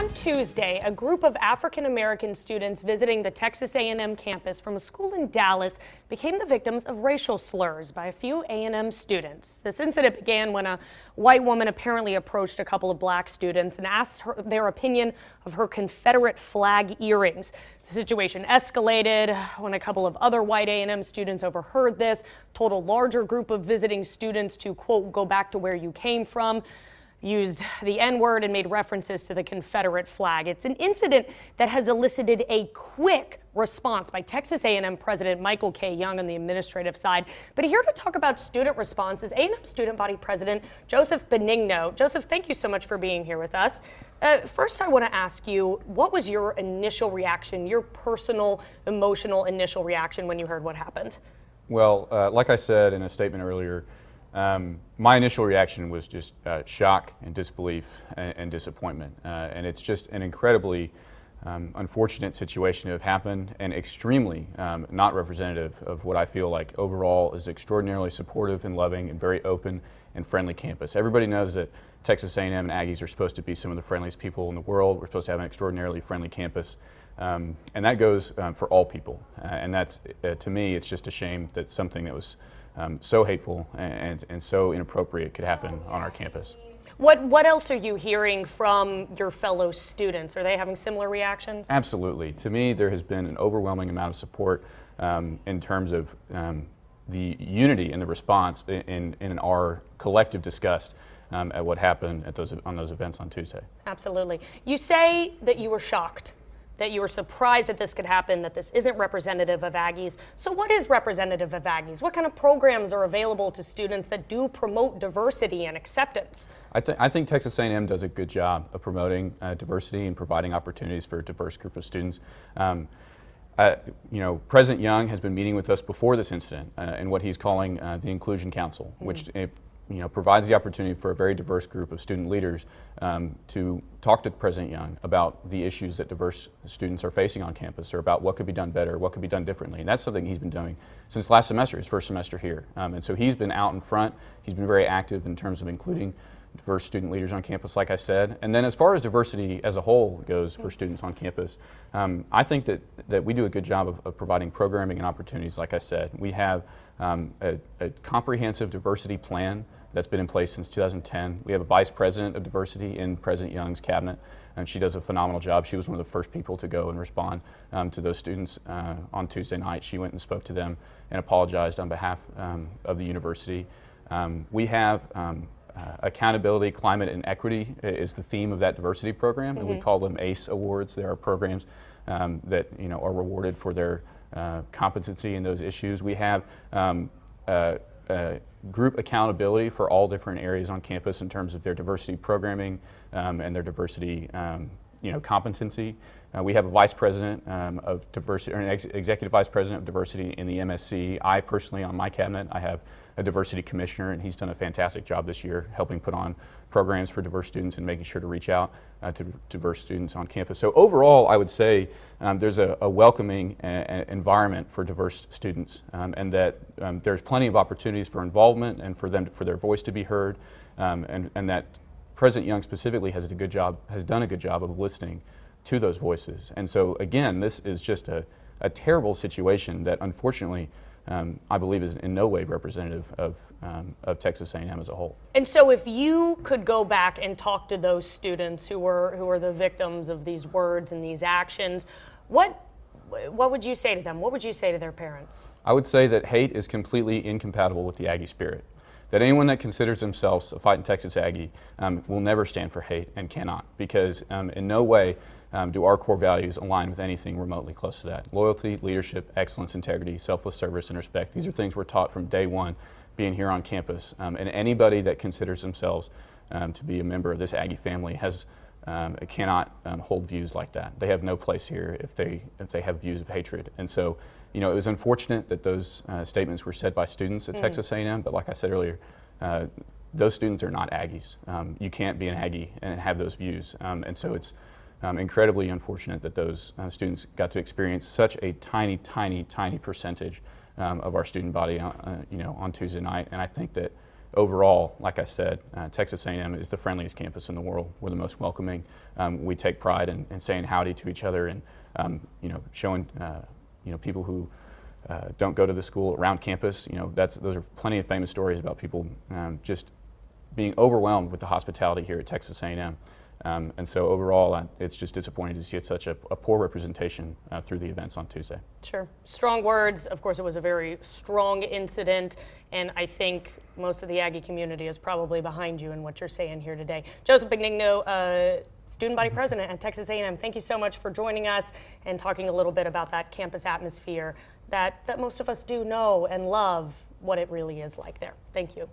On Tuesday, a group of African-American students visiting the Texas A&M campus from a school in Dallas became the victims of racial slurs by a few A&M students. This incident began when a white woman apparently approached a couple of black students and asked their opinion of her Confederate flag earrings. The situation escalated when a couple of other white A&M students overheard this, told a larger group of visiting students to, quote, go back to where you came from, used the N-word and made references to the Confederate flag. It's an incident that has elicited a quick response by Texas A&M President Michael K. Young on the administrative side. But here to talk about student responses, A&M Student Body President Joseph Benigno. Joseph, thank you so much for being here with us. First, I want to ask you, what was your initial reaction, your personal, emotional initial reaction when you heard what happened? Well, like I said in a statement earlier, my initial reaction was just shock and disbelief and disappointment. And it's just an incredibly unfortunate situation to have happened and extremely not representative of what I feel like overall is extraordinarily supportive and loving and very open and friendly campus. Everybody knows that Texas A&M and Aggies are supposed to be some of the friendliest people in the world. We're supposed to have an extraordinarily friendly campus. And that goes for all people. And that's, to me, it's just a shame that something that was so hateful and so inappropriate could happen on our campus. What else are you hearing from your fellow students? Are they having similar reactions? Absolutely. To me, there has been an overwhelming amount of support in terms of the unity and the response in our collective disgust at what happened at on those events on Tuesday. Absolutely. You say that you were shocked, that you were surprised that this could happen, that this isn't representative of Aggies. So what is representative of Aggies? What kind of programs are available to students that do promote diversity and acceptance? I think Texas A&M does a good job of promoting diversity and providing opportunities for a diverse group of students. President Young has been meeting with us before this incident in what he's calling the Inclusion Council, which provides the opportunity for a very diverse group of student leaders to talk to President Young about the issues that diverse students are facing on campus, or about what could be done better, what could be done differently. And that's something he's been doing since last semester, his first semester here. And so he's been out in front. He's been very active in terms of including diverse student leaders on campus, like I said. And then as far as diversity as a whole goes for students on campus, I think that we do a good job of providing programming and opportunities, like I said. We have a comprehensive diversity plan that's been in place since 2010. We have a vice president of diversity in President Young's cabinet, and she does a phenomenal job. She was one of the first people to go and respond to those students on Tuesday night. She went and spoke to them and apologized on behalf of the university. We have accountability, climate, and equity is the theme of that diversity program, and we call them ACE awards. There are programs that are rewarded for their competency in those issues. We have group accountability for all different areas on campus in terms of their diversity programming and their diversity competency. We have a vice president of diversity, or an executive vice president of diversity in the MSC. I personally, on my cabinet, I have a diversity commissioner, and he's done a fantastic job this year helping put on programs for diverse students and making sure to reach out to diverse students on campus. So overall, I would say there's a welcoming environment for diverse students, and that there's plenty of opportunities for involvement and for their voice to be heard, and that President Young specifically has done a good job of listening to those voices. And so again, this is just a terrible situation that unfortunately I believe is in no way representative of Texas A&M as a whole. And so if you could go back and talk to those students who were the victims of these words and these actions, what would you say to them? What would you say to their parents? I would say that hate is completely incompatible with the Aggie spirit. That anyone that considers themselves a fighting Texas Aggie will never stand for hate and cannot, because in no way do our core values align with anything remotely close to that. Loyalty, leadership, excellence, integrity, selfless service, and respect. These are things we're taught from day one being here on campus. And anybody that considers themselves to be a member of this Aggie family cannot hold views like that. They have no place here if they have views of hatred. And so, it was unfortunate that those statements were said by students at Texas A&M, but like I said earlier, those students are not Aggies. You can't be an Aggie and have those views. And so it's incredibly unfortunate that those students got to experience such a tiny, tiny, tiny percentage of our student body on Tuesday night. And I think that overall, like I said, Texas A&M is the friendliest campus in the world. We're the most welcoming. We take pride in saying howdy to each other and showing people who don't go to the school around campus. Those are plenty of famous stories about people just being overwhelmed with the hospitality here at Texas A&M. And so overall, it's just disappointing to see such a poor representation through the events on Tuesday. Sure. Strong words. Of course, it was a very strong incident, and I think most of the Aggie community is probably behind you in what you're saying here today. Joseph Benigno, student body president at Texas A&M, thank you so much for joining us and talking a little bit about that campus atmosphere that most of us do know and love what it really is like there. Thank you.